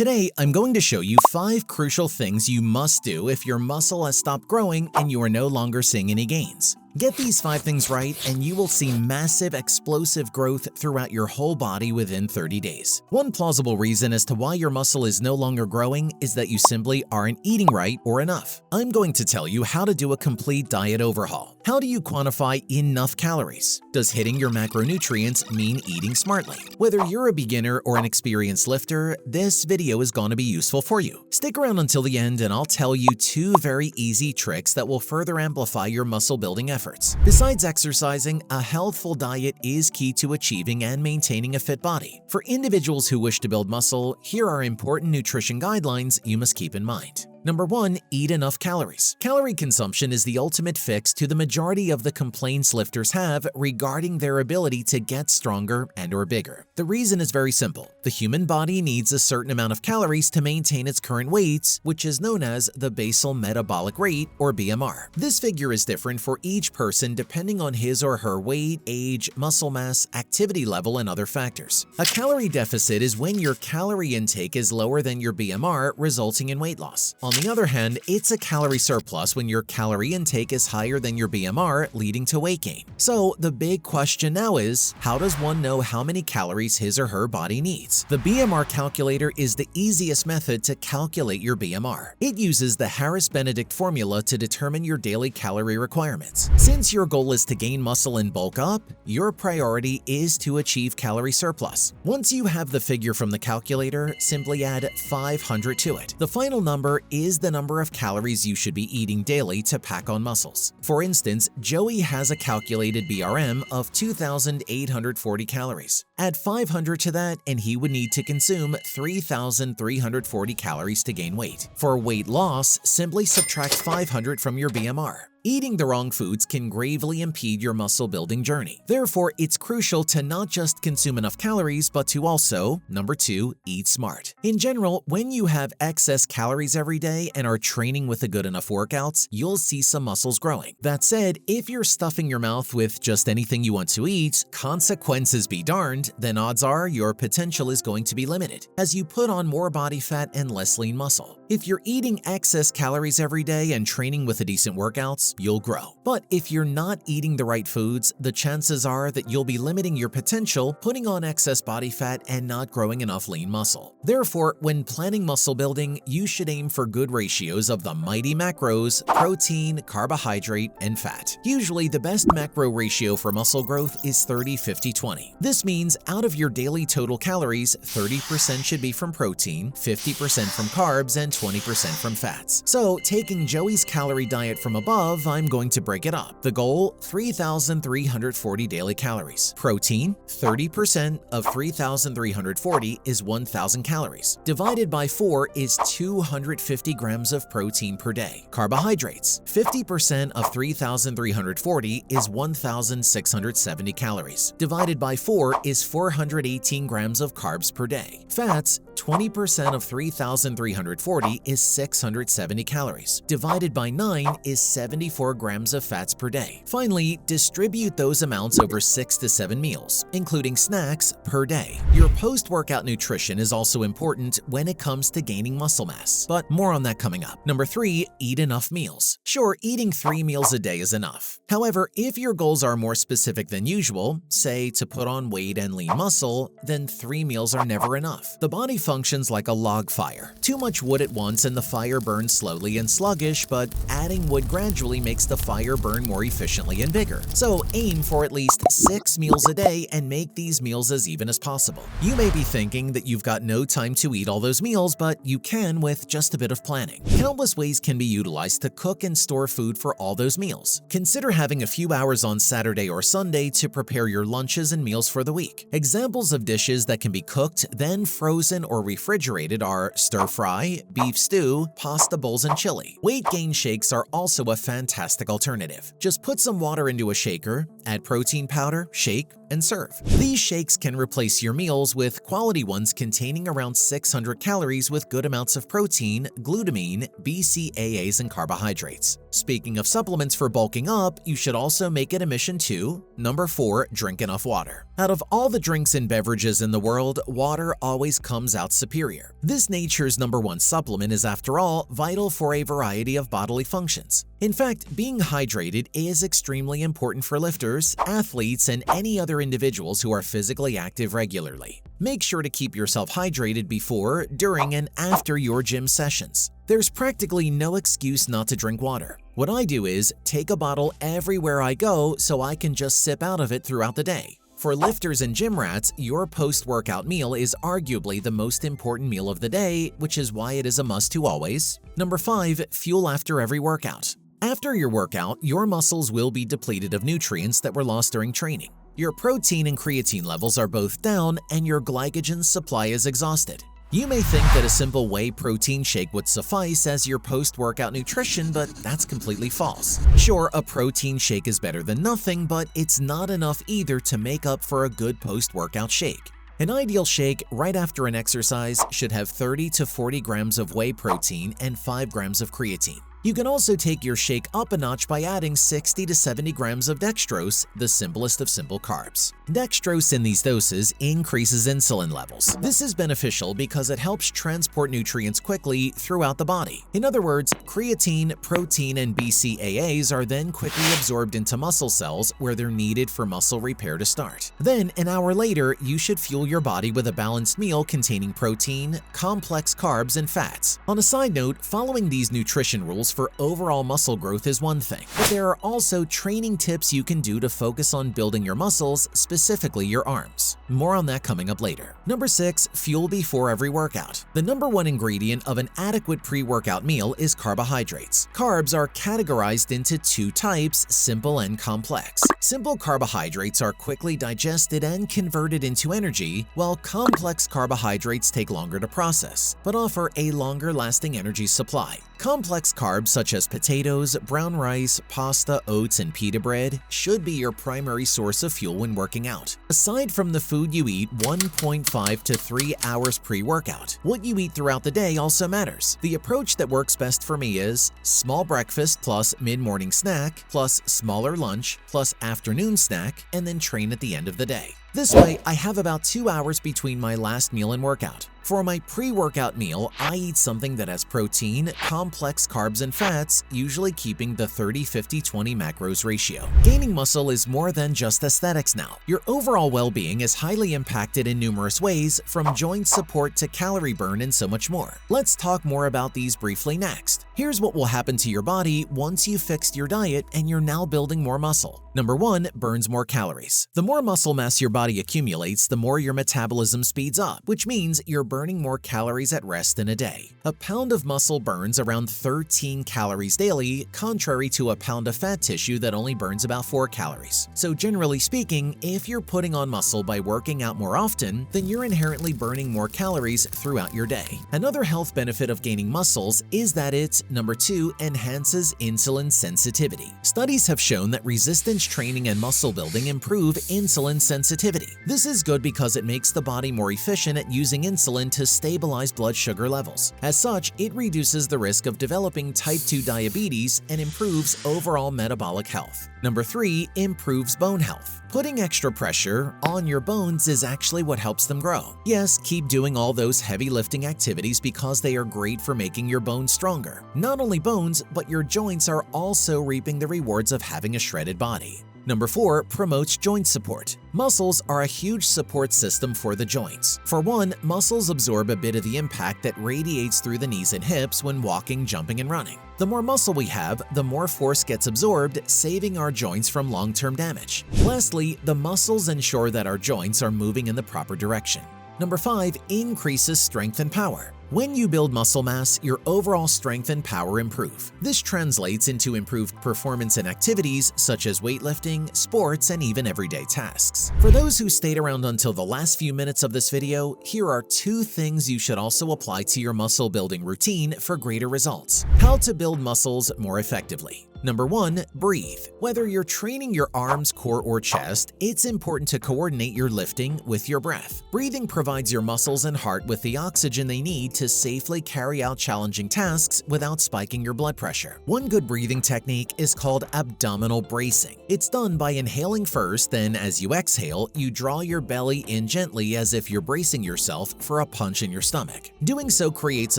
Today, I'm going to show you 5 crucial things you must do if your muscle has stopped growing and you are no longer seeing any gains. Get these 5 things right and you will see massive, explosive growth throughout your whole body within 30 days. One plausible reason as to why your muscle is no longer growing is that you simply aren't eating right or enough. I'm going to tell you how to do a complete diet overhaul. How do you quantify enough calories? Does hitting your macronutrients mean eating smartly? Whether you're a beginner or an experienced lifter, this video is going to be useful for you. Stick around until the end and I'll tell you 2 very easy tricks that will further amplify your muscle building efforts. Besides exercising, a healthful diet is key to achieving and maintaining a fit body. For individuals who wish to build muscle, here are important nutrition guidelines you must keep in mind. Number 1. Eat enough calories. Calorie consumption is the ultimate fix to the majority of the complaints lifters have regarding their ability to get stronger and/or bigger. The reason is very simple. The human body needs a certain amount of calories to maintain its current weight, which is known as the basal metabolic rate, or BMR. This figure is different for each person depending on his or her weight, age, muscle mass, activity level, and other factors. A calorie deficit is when your calorie intake is lower than your BMR, resulting in weight loss. On the other hand, it's a calorie surplus when your calorie intake is higher than your BMR, leading to weight gain. So the big question now is, how does one know how many calories his or her body needs? The BMR calculator is the easiest method to calculate your BMR. It uses the Harris-Benedict formula to determine your daily calorie requirements. Since your goal is to gain muscle and bulk up, your priority is to achieve calorie surplus. Once you have the figure from the calculator, simply add 500 to it. The final number is the number of calories you should be eating daily to pack on muscles. For instance, Joey has a calculated BRM of 2,840 calories. Add 500 to that and he would need to consume 3,340 calories to gain weight. For weight loss, simply subtract 500 from your BMR. Eating the wrong foods can gravely impede your muscle building journey. Therefore, it's crucial to not just consume enough calories, but to also, number 2, eat smart. In general, when you have excess calories every day and are training with a good enough workouts, you'll see some muscles growing. That said, if you're stuffing your mouth with just anything you want to eat, consequences be darned, then odds are your potential is going to be limited, as you put on more body fat and less lean muscle. If you're eating excess calories every day and training with a decent workouts, you'll grow. But if you're not eating the right foods, the chances are that you'll be limiting your potential, putting on excess body fat, and not growing enough lean muscle. Therefore, when planning muscle building, you should aim for good ratios of the mighty macros: protein, carbohydrate, and fat. Usually, the best macro ratio for muscle growth is 30-50-20. This means out of your daily total calories, 30% should be from protein, 50% from carbs, and 20% from fats. So, taking Joey's calorie diet from above, I'm going to break it up. The goal, 3,340 daily calories. Protein, 30% of 3,340 is 1,000 calories. Divided by 4 is 250 grams of protein per day. Carbohydrates, 50% of 3,340 is 1,670 calories. Divided by 4 is 418 grams of carbs per day. Fats, 20% of 3,340 is 670 calories. Divided by 9 is 74 grams of fats per day. Finally, distribute those amounts over 6 to 7 meals, including snacks, per day. Your post-workout nutrition is also important when it comes to gaining muscle mass, but more on that coming up. Number 3, eat enough meals. Sure, eating 3 meals a day is enough. However, if your goals are more specific than usual, say to put on weight and lean muscle, then 3 meals are never enough. The body functions like a log fire. Too much wood at once and the fire burns slowly and sluggish, but adding wood gradually makes the fire burn more efficiently and bigger. So aim for at least 6 meals a day and make these meals as even as possible. You may be thinking that you've got no time to eat all those meals, but you can with just a bit of planning. Countless ways can be utilized to cook and store food for all those meals. Consider having a few hours on Saturday or Sunday to prepare your lunches and meals for the week. Examples of dishes that can be cooked, then frozen or refrigerated are stir fry, beef stew, pasta bowls, and chili. Weight gain shakes are also a fantastic alternative. Just put some water into a shaker, add protein powder, shake, and serve. These shakes can replace your meals with quality ones containing around 600 calories with good amounts of protein, glutamine, BCAAs, and carbohydrates. Speaking of supplements for bulking up, you should also make it a mission to, number 4, drink enough water. Out of all the drinks and beverages in the world, water always comes out superior. This nature's #1 supplement is, after all, vital for a variety of bodily functions. In fact, being hydrated is extremely important for lifters, athletes, and any other individuals who are physically active regularly. Make sure to keep yourself hydrated before, during, and after your gym sessions. There's practically no excuse not to drink water. What I do is take a bottle everywhere I go so I can just sip out of it throughout the day. For lifters and gym rats, your post-workout meal is arguably the most important meal of the day, which is why it is a must to always. Number 5. Fuel after every workout. After your workout, your muscles will be depleted of nutrients that were lost during training. Your protein and creatine levels are both down, and your glycogen supply is exhausted. You may think that a simple whey protein shake would suffice as your post-workout nutrition, but that's completely false. Sure, a protein shake is better than nothing, but it's not enough either to make up for a good post-workout shake. An ideal shake right after an exercise should have 30 to 40 grams of whey protein and 5 grams of creatine. You can also take your shake up a notch by adding 60 to 70 grams of dextrose, the simplest of simple carbs. Dextrose in these doses increases insulin levels. This is beneficial because it helps transport nutrients quickly throughout the body. In other words, creatine, protein, and BCAAs are then quickly absorbed into muscle cells where they're needed for muscle repair to start. Then, an hour later, you should fuel your body with a balanced meal containing protein, complex carbs, and fats. On a side note, following these nutrition rules for overall muscle growth is one thing, but there are also training tips you can do to focus on building your muscles, specifically your arms. More on that coming up later. Number 6. Fuel before every workout. The #1 ingredient of an adequate pre-workout meal is carbohydrates. Carbs are categorized into 2 types, simple and complex. Simple carbohydrates are quickly digested and converted into energy, while complex carbohydrates take longer to process, but offer a longer-lasting energy supply. Complex carbs such as potatoes, brown rice, pasta, oats, and pita bread should be your primary source of fuel when working out. Aside from the food you eat 1.5 to 3 hours pre-workout, what you eat throughout the day also matters. The approach that works best for me is small breakfast plus mid-morning snack plus smaller lunch plus afternoon snack, and then train at the end of the day. This way, I have about 2 hours between my last meal and workout. For my pre-workout meal, I eat something that has protein, complex carbs, and fats, usually keeping the 30-50-20 macros ratio. Gaining muscle is more than just aesthetics now. Your overall well-being is highly impacted in numerous ways, from joint support to calorie burn and so much more. Let's talk more about these briefly next. Here's what will happen to your body once you've fixed your diet and you're now building more muscle. Number 1. Burns more calories. The more muscle mass your body accumulates, the more your metabolism speeds up, which means you're burning more calories at rest in a day. A pound of muscle burns around 13 calories daily, contrary to a pound of fat tissue that only burns about 4 calories. So generally speaking, if you're putting on muscle by working out more often, then you're inherently burning more calories throughout your day. Another health benefit of gaining muscles is that it, number 2, enhances insulin sensitivity. Studies have shown that resistance training and muscle building improve insulin sensitivity. This is good because it makes the body more efficient at using insulin to stabilize blood sugar levels. As such, it reduces the risk of developing type 2 diabetes and improves overall metabolic health. Number 3, improves bone health. Putting extra pressure on your bones is actually what helps them grow. Yes, keep doing all those heavy lifting activities because they are great for making your bones stronger. Not only bones, but your joints are also reaping the rewards of having a shredded body. Number 4, promotes joint support. Muscles are a huge support system for the joints. For one, muscles absorb a bit of the impact that radiates through the knees and hips when walking, jumping, and running. The more muscle we have, the more force gets absorbed, saving our joints from long-term damage. Lastly, the muscles ensure that our joints are moving in the proper direction. Number 5, increases strength and power. When you build muscle mass, your overall strength and power improve. This translates into improved performance in activities such as weightlifting, sports, and even everyday tasks. For those who stayed around until the last few minutes of this video, here are 2 things you should also apply to your muscle building routine for greater results. How to build muscles more effectively. Number 1. Breathe. Whether you're training your arms, core, or chest, it's important to coordinate your lifting with your breath. Breathing provides your muscles and heart with the oxygen they need to safely carry out challenging tasks without spiking your blood pressure. One good breathing technique is called abdominal bracing. It's done by inhaling first, then as you exhale, you draw your belly in gently as if you're bracing yourself for a punch in your stomach. Doing so creates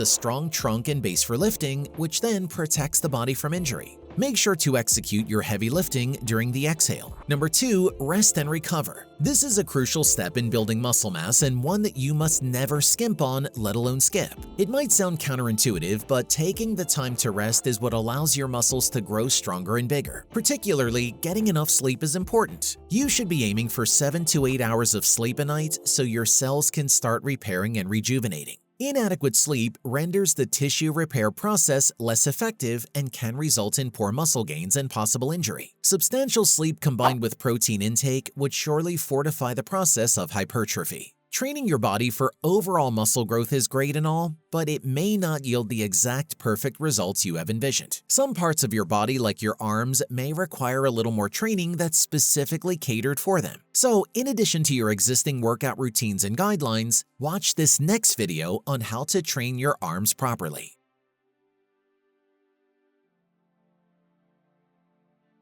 a strong trunk and base for lifting, which then protects the body from injury. Make sure to execute your heavy lifting during the exhale. Number 2. Rest and recover. This is a crucial step in building muscle mass and one that you must never skimp on, let alone skip. It might sound counterintuitive, but taking the time to rest is what allows your muscles to grow stronger and bigger. Particularly, getting enough sleep is important. You should be aiming for 7 to 8 hours of sleep a night so your cells can start repairing and rejuvenating. Inadequate sleep renders the tissue repair process less effective and can result in poor muscle gains and possible injury. Substantial sleep combined with protein intake would surely fortify the process of hypertrophy. Training your body for overall muscle growth is great and all, but it may not yield the exact perfect results you have envisioned. Some parts of your body, like your arms, may require a little more training that's specifically catered for them. So, in addition to your existing workout routines and guidelines, watch this next video on how to train your arms properly.